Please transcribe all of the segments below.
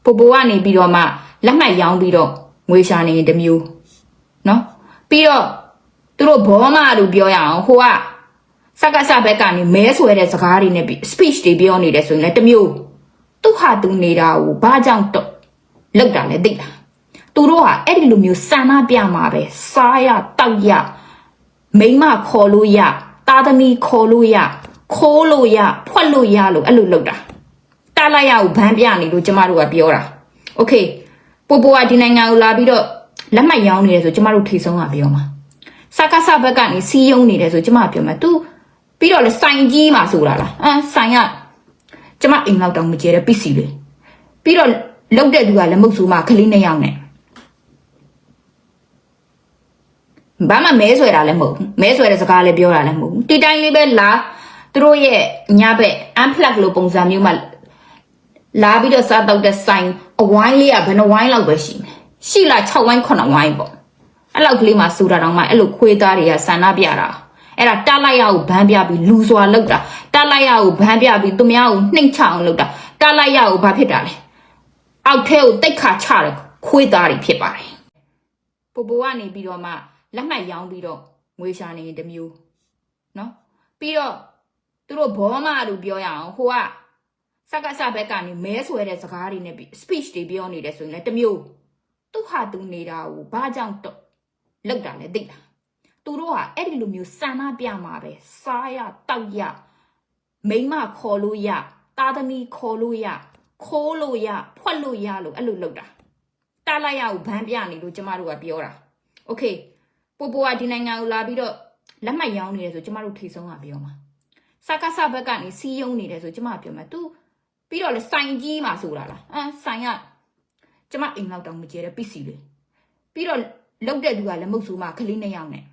ပိုပိုကနေပြီးတော့မှလက်မှတ်ရောင်းပြီးတော့ငွေရှာနေတမျိုးနော်ပြီးတော့သူတို့ဘောမလို့ပြောရအောင်ဟိုကစကားစဘက်ကနေမဲဆွဲတဲ့စကားတွေနဲ့ speech တွေပြောနေတယ်ဆိုရင်လည်းတမျိုးသူဟာသူနေတာကိုဘာကြောင့်တော့လောက်တာလဲသိလားသူတို့ဟာအဲ့ဒီလိုမျိုးစံနာပြမှာပဲစားရတောက်ရမိမခေါ်လို့ရသားသမီးခေါ်လို့ရခိုးလို့ရဖွက်လို့ရလို့အဲ့လိုလောက်တာတားလိုက်ရကိုဘန်းပြနေလို့ကျမတို့ကပြောတာโอเคပိုပိုကဒီနိုင်ငံကိုလာပြီးတော့လက်မှတ်ရောင်းနေတယ်ဆိုကျမတို့ထိဆုံးကပြောမှာစကားစဘက်ကနေစီးယုံနေတယ်ဆိုကျမပြောမှာ तू ပြီးတော့လေစိုင်ကြီးမှာဆိုတာလားစိုင်ကကျမအိမ်လောက်တောင်မကျဲတဲ့ပစ္စည်းလေပြီးတော့လောက်တဲ့သူကလည်းမုတ်ဆိုးမှာကလေး2ယောက်နဲ့ဘာမှမဲဆွဲတာလည်းမဟုတ်ဘူးမဲဆွဲတဲ့စကားလည်းပြောတာလည်းမဟုတ်ဘူးဒီတိုင်းလေးပဲလာသူတို့ရဲ့ညဘက် unplug လို့ပုံစံမျိုးမှာလာပြီးတော့စားတော့တဲ့ဆိုင်အဝိုင်းလေးကဘယ်နှဝိုင်းလောက်ပဲရှိမယ်ရှိလား6ဝိုင်း9ဝိုင်းပေါ့အဲ့လောက်ကလေးမှာစူတာတောင်မှအဲ့လိုခွေးသားတွေကဆန္ဒပြတာအဲ့ဒါတားလိုက်ရကိုဘန်းပြပြီးလူစွာလောက်တာတားလိုက်ရကိုဘန်းပြပြီးသူများကိုနှိမ့်ချအောင်လောက်တာတားလိုက်ရကိုဘာဖြစ်တာလဲအောက်ထဲကိုတိတ်ခါချတယ်ခွေးသားတွေဖြစ်ပါတယ်ပိုပိုကနေပြီးတော့မှလက်မှတ်ရောင်းပြီးတော့ငွေရှာနေတမျိုးနော်ပြီးတော့သူတို့ဘောမလို့ပြောရအောင်ဟိုကစကားစဘက်ကနေမဲဆွဲတဲ့စကားတွေနဲ့ speech တွေပြောနေတယ်ဆိုရင်လည်းတမျိုးသူဟာသူနေတာကိုဘာကြောင့်တော့လောက်တာလဲသိလားသူတို့ဟာအဲ့ဒီလိုမျိုးစံနာပြမှာပဲစားရတောက်ရမိမခေါ်လို့ရသားသမီးခေါ်လို့ရခိုးလို့ရဖွက်လို့ရလို့အဲ့လိုလောက်တာတားလိုက်ရကိုဘန်းပြနေလို့ကျမတို့ကပြောတာโอเคပိုပိုကဒီနိုင်ငံကိုလာပြီးတော့လက်မှတ်ရောင်းနေတယ်ဆိုကျမတို့ထိဆုံးကပြောမှာစကားစဘက်ကနေစီးယုံနေတယ်ဆိုကျမပြောမှာ तू ပြီးတော့လေစိုင်ကြီးမှာဆိုတာလားစိုင်ကကျမအိမ်လောက်တောင်မကျဲတဲ့ပစ္စည်းလေပြီးတော့လောက်တဲ့သူကလည်းမုတ်ဆိုးမှာကလေး2ယောက်နဲ့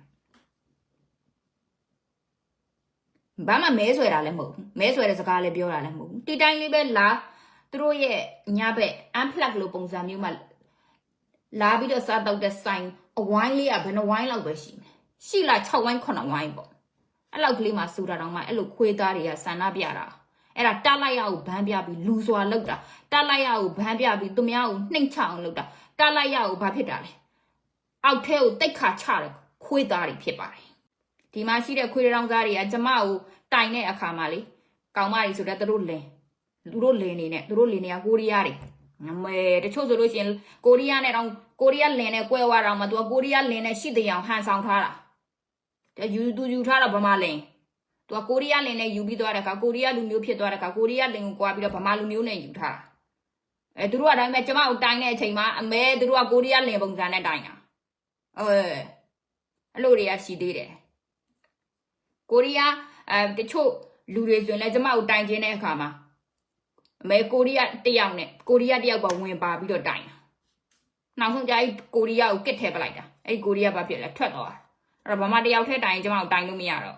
ဘာမှမဲဆွဲတာလည်းမဟုတ်ဘူးမဲဆွဲတဲ့စကားလည်းပြောတာလည်းမဟုတ်ဘူးဒီတိုင်းလေးပဲလာသူတို့ရဲ့ညဘက် unplug လို့ပုံစံမျိုးမှာလာပြီးတော့စားတော့တဲ့ဆိုင်အဝိုင်းလေးကဘယ်နှဝိုင်းလောက်ပဲရှိမယ်ရှိလား6ဝိုင်း9ဝိုင်းပေါ့အဲ့လောက်ကလေးမှာစူတာတောင်မှအဲ့လိုခွေးသားတွေကဆန္ဒပြတာအဲ့ဒါတားလိုက်ရကိုဘန်းပြပြီးလူစွာလောက်တာတားလိုက်ရကိုဘန်းပြပြီးသူများကိုနှိမ့်ချအောင်လောက်တာတားလိုက်ရကိုဘာဖြစ်တာလဲအောက်ထဲကိုတိတ်ခါချတယ်ခွေးသားတွေဖြစ်ပါတယ်ဒီမှာရှိတဲ့ခွေးတောင်သားတွေကကျမကိုတိုင်တဲ့အခါမှာလေကောင်မကြီးဆိုတဲ့သူတို့လင်းနေနဲ့သူတို့လင်းနေကကိုရီးယားတွေမဲတချို့ဆိုလို့ရှိရင်ကိုရီးယားနဲ့တောင်ကိုရီးယားလင်းနဲ့ကွဲသွားတော့မှသူကကိုရီးယားလင်းနဲ့ရှိတဲ့အောင်ဟန်ဆောင်ထားတာယူထားတော့ဗမာလင်းသူကကိုရီးယားလင်းနဲ့ယူပြီးသွားတဲ့အခါကိုရီးယားလူမျိုးဖြစ်သွားတဲ့အခါကိုရီးယားလင်းကိုကွာပြီးတော့ဗမာလူမျိုးနဲ့ယူထားတာသူတို့ကဒါပေမဲ့ကျမကိုတိုင်တဲ့အချိန်မှာအမဲသူတို့ကကိုရီးယားလင်းပုံစံနဲ့တိုင်တာအဲ့လိုတွေကရှိသေးတယ်ကိုရီးယားတချို့လူတွေဆိုရင်လည်းကျမကိုတိုင်ခြင်းတဲ့အခါမှာအမေကိုရီးယားတယောက်နဲ့ကိုရီးယားတယောက်ကဝင်ပါပြီးတော့တိုင်တာနောက်ဆုံးကျအဲ့ကိုရီးယားကိုကစ်ထဲပလိုက်တာအဲ့ကိုရီးယားဘာဖြစ်လဲထွက်သွားအဲ့တော့ဗမာတယောက်ထဲတိုင်ကျမကိုတိုင်လို့မရတော့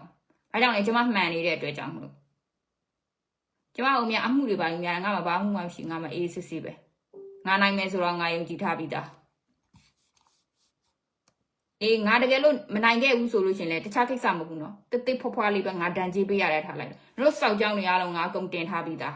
ဘာကြောင့်လဲကျမမှန်နေတဲ့အတွက်ကြောင့်မလို့ကျမတို့များအမှုတွေပါများငါမှဘာမှမရှိငါမှအေးစစ်စစ်ပဲငါနိုင်မယ်ဆိုတော့ငါယုံကြည်ထားပြီးသားငါတကယ်လို့မနိုင်ခဲ့ဘူးဆိုလို့ရှင်လေတခြားကိစ္စမဟုတ်ဘူးနော်တိတ်တိတ်ဖွားဖွားလေးပဲငါဒဏ်ကြေးပေးရတဲ့ထားလိုက်တို့စောက်ကြောင်းတွေအားလုံးငါကုန်တင်ထားပြီးသား